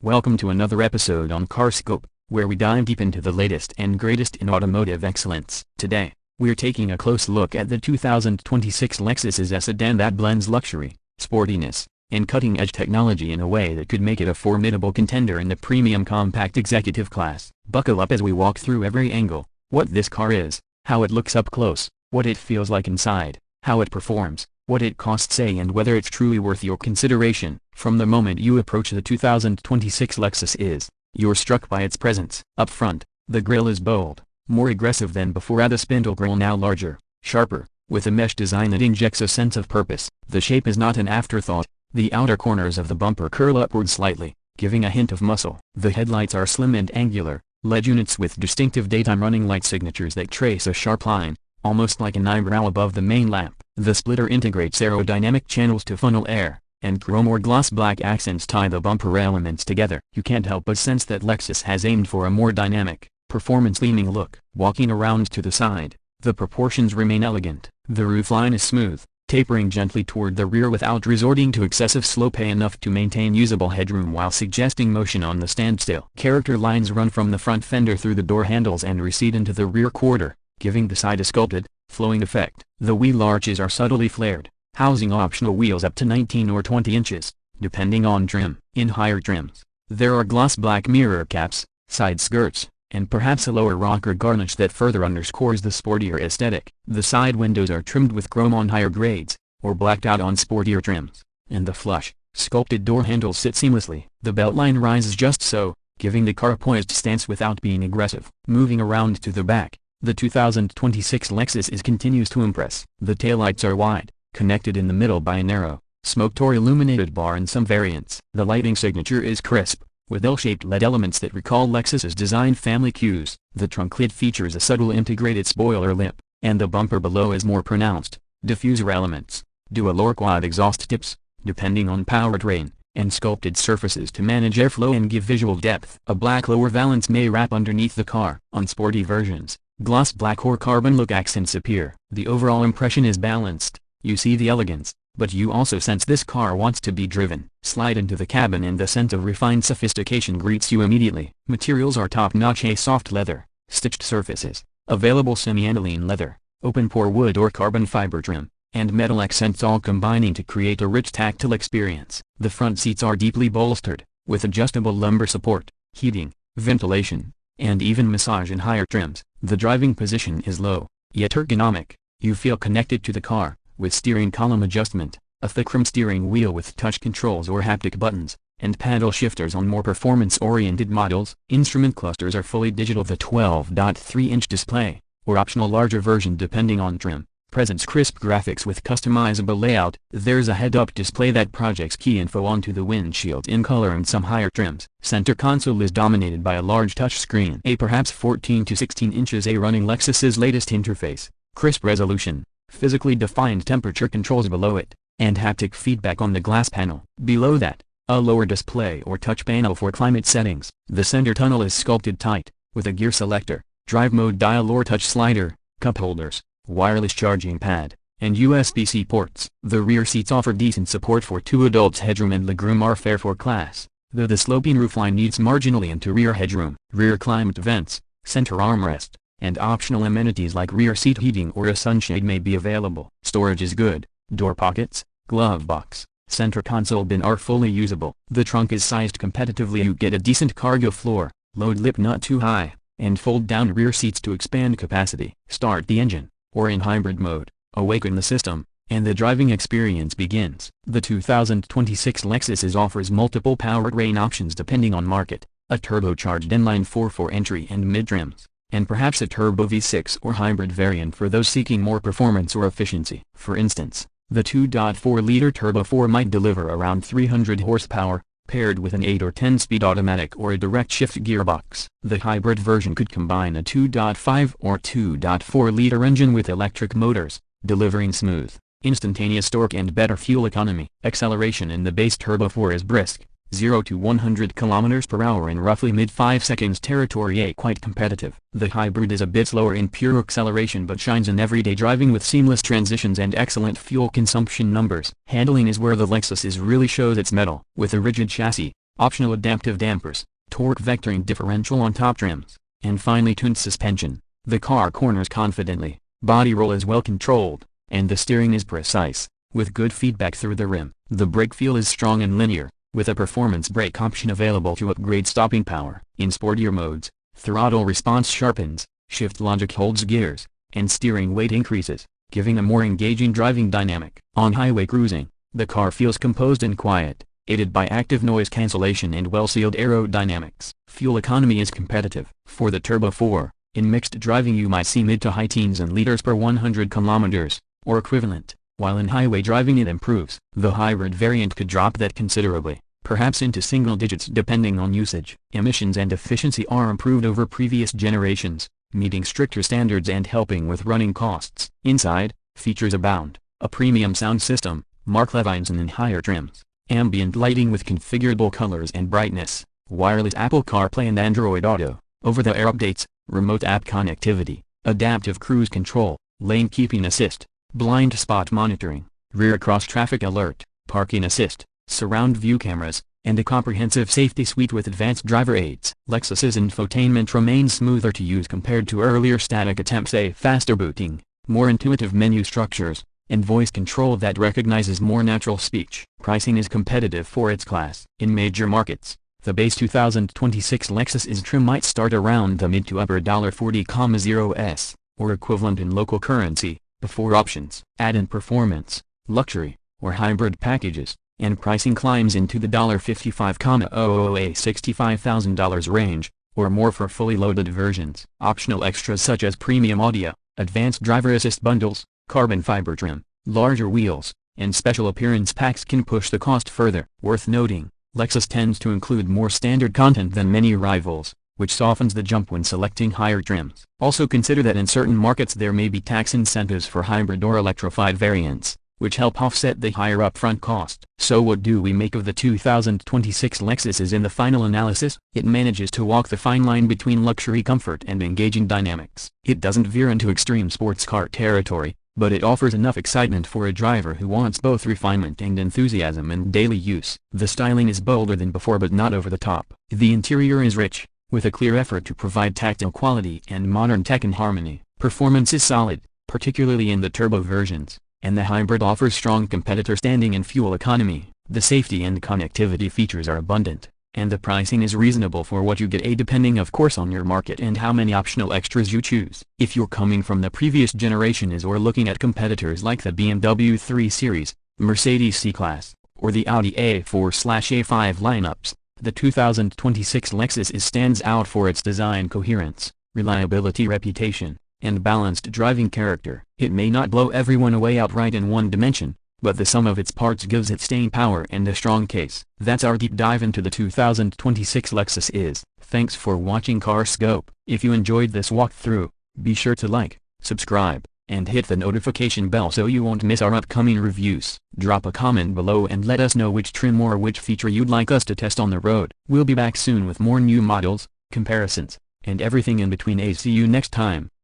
Welcome to another episode on CarScope, where we dive deep into the latest and greatest in automotive excellence. Today, we're taking a close look at the 2026 Lexus is a sedan that blends luxury, sportiness, and cutting-edge technology in a way that could make it a formidable contender in the premium compact executive class. Buckle up as we walk through every angle: what this car is, how it looks up close, what it feels like inside, how it performs, what it costs and whether it's truly worth your consideration. From the moment you approach the 2026 Lexus you're struck by its presence. Up front, the grille is bold, more aggressive than before. The spindle grille now larger, sharper, with a mesh design that injects a sense of purpose. The shape is not an afterthought. The outer corners of the bumper curl upward slightly, giving a hint of muscle. The headlights are slim and angular, LED units with distinctive daytime running light signatures that trace a sharp line, almost like an eyebrow above the main lamp. The splitter integrates aerodynamic channels to funnel air, and chrome or gloss black accents tie the bumper elements together. You can't help but sense that Lexus has aimed for a more dynamic, performance-leaning look. Walking around to the side, the proportions remain elegant. The roofline is smooth, tapering gently toward the rear without resorting to excessive slope, enough to maintain usable headroom while suggesting motion on the standstill. Character lines run from the front fender through the door handles and recede into the rear quarter, giving the side a sculpted, flowing effect. The wheel arches are subtly flared, housing optional wheels up to 19 or 20 inches, depending on trim. In higher trims, there are gloss black mirror caps, side skirts, and perhaps a lower rocker garnish that further underscores the sportier aesthetic. The side windows are trimmed with chrome on higher grades, or blacked out on sportier trims, and the flush, sculpted door handles sit seamlessly. The beltline rises just so, giving the car a poised stance without being aggressive. Moving around to the back, the 2026 Lexus continues to impress. The taillights are wide, connected in the middle by a narrow, smoke-door illuminated bar in some variants. The lighting signature is crisp, with L-shaped LED elements that recall Lexus's design family cues. The trunk lid features a subtle integrated spoiler lip, and the bumper below is more pronounced. Diffuser elements, dual or quad exhaust tips, depending on powertrain, and sculpted surfaces to manage airflow and give visual depth. A black lower valance may wrap underneath the car. On sporty versions, gloss black or carbon look accents appear. The overall impression is balanced. You see the elegance, but you also sense this car wants to be driven. Slide into the cabin and the scent of refined sophistication greets you immediately. Materials are top-notch: a soft leather, stitched surfaces, available semi-aniline leather, open-pore wood or carbon fiber trim, and metal accents, all combining to create a rich tactile experience. The front seats are deeply bolstered, with adjustable lumbar support, heating, ventilation, and even massage in higher trims. The driving position is low, yet ergonomic. You feel connected to the car, with steering column adjustment, a thick-rim steering wheel with touch controls or haptic buttons, and paddle shifters on more performance-oriented models. Instrument clusters are fully digital. The 12.3-inch display, or optional larger version depending on trim, presents crisp graphics with customizable layout. There's a head-up display that projects key info onto the windshield in color in some higher trims. Center console is dominated by a large touchscreen, a perhaps 14 to 16 inches, running Lexus's latest interface, crisp resolution, physically defined temperature controls below it, and haptic feedback on the glass panel. Below that, a lower display or touch panel for climate settings. The center tunnel is sculpted tight, with a gear selector, drive mode dial or touch slider, cup holders, wireless charging pad, and USB-C ports. The rear seats offer decent support for 2 adults. Headroom and legroom are fair for class, though the sloping roofline needs marginally into rear headroom. Rear climate vents, center armrest, and optional amenities like rear seat heating or a sunshade may be available. Storage is good. Door pockets, glove box, center console bin are fully usable. The trunk is sized competitively. You get a decent cargo floor, load lip not too high, and fold-down rear seats to expand capacity. Start the engine, or in hybrid mode, awaken the system, and the driving experience begins. The 2026 Lexus offers multiple powertrain options depending on market: a turbocharged inline 4 entry and mid-trims, and perhaps a turbo V6 or hybrid variant for those seeking more performance or efficiency. For instance, the 2.4-liter Turbo 4 might deliver around 300 horsepower, paired with an 8 or 10-speed automatic or a direct-shift gearbox. The hybrid version could combine a 2.5 or 2.4-liter engine with electric motors, delivering smooth, instantaneous torque and better fuel economy. Acceleration in the base Turbo 4 is brisk, 0 to 100 km/h in roughly mid-5 seconds territory, quite competitive. The hybrid is a bit slower in pure acceleration but shines in everyday driving with seamless transitions and excellent fuel consumption numbers. Handling is where the Lexus really shows its mettle. With a rigid chassis, optional adaptive dampers, torque vectoring differential on top trims, and finely tuned suspension. The car corners confidently, body roll is well controlled, and the steering is precise, with good feedback through the rim. The brake feel is strong and linear, with a performance brake option available to upgrade stopping power. In sportier modes, throttle response sharpens, shift logic holds gears, and steering weight increases, giving a more engaging driving dynamic. On highway cruising, the car feels composed and quiet, aided by active noise cancellation and well-sealed aerodynamics. Fuel economy is competitive. For the Turbo 4, in mixed driving you might see mid to high teens in liters per 100 kilometers, or equivalent, while in highway driving it improves. The hybrid variant could drop that considerably, perhaps into single digits depending on usage. Emissions and efficiency are improved over previous generations, meeting stricter standards and helping with running costs. Inside, features abound: a premium sound system, Mark Levine's in higher trims, ambient lighting with configurable colors and brightness, wireless Apple CarPlay and Android Auto, over-the-air updates, remote app connectivity, adaptive cruise control, lane keeping assist, blind spot monitoring, rear cross-traffic alert, parking assist, surround view cameras, and a comprehensive safety suite with advanced driver aids. Lexus's infotainment remains smoother to use compared to earlier static attempts, a faster booting, more intuitive menu structures, and voice control that recognizes more natural speech. Pricing is competitive for its class. In major markets, the base 2026 Lexus IS trim might start around the mid to upper $40,000s, or equivalent in local currency, before options. Add-in performance, luxury, or hybrid packages, and pricing climbs into the $55,000 $65,000 range, or more for fully loaded versions. Optional extras such as premium audio, advanced driver assist bundles, carbon fiber trim, larger wheels, and special appearance packs can push the cost further. Worth noting, Lexus tends to include more standard content than many rivals, which softens the jump when selecting higher trims. Also consider that in certain markets there may be tax incentives for hybrid or electrified variants, which help offset the higher upfront cost. So what do we make of the 2026 Lexus IS? In the final analysis, it manages to walk the fine line between luxury comfort and engaging dynamics. It doesn't veer into extreme sports car territory, but it offers enough excitement for a driver who wants both refinement and enthusiasm in daily use. The styling is bolder than before but not over the top. The interior is rich, with a clear effort to provide tactile quality and modern tech in harmony. Performance is solid, particularly in the turbo versions, and the hybrid offers strong competitor standing in fuel economy. The safety and connectivity features are abundant, and the pricing is reasonable for what you get, depending of course on your market and how many optional extras you choose. If you're coming from the previous generation IS or looking at competitors like the BMW 3 Series, Mercedes C-Class, or the Audi A4/A5 lineups, the 2026 Lexus IS stands out for its design coherence, reliability, reputation, and balanced driving character. It may not blow everyone away outright in one dimension, but the sum of its parts gives it staying power and a strong case. That's our deep dive into the 2026 Lexus IS. Thanks for watching CarScope. If you enjoyed this walkthrough, be sure to like, subscribe, and hit the notification bell so you won't miss our upcoming reviews. Drop a comment below and let us know which trim or which feature you'd like us to test on the road. We'll be back soon with more new models, comparisons, and everything in between. See you next time.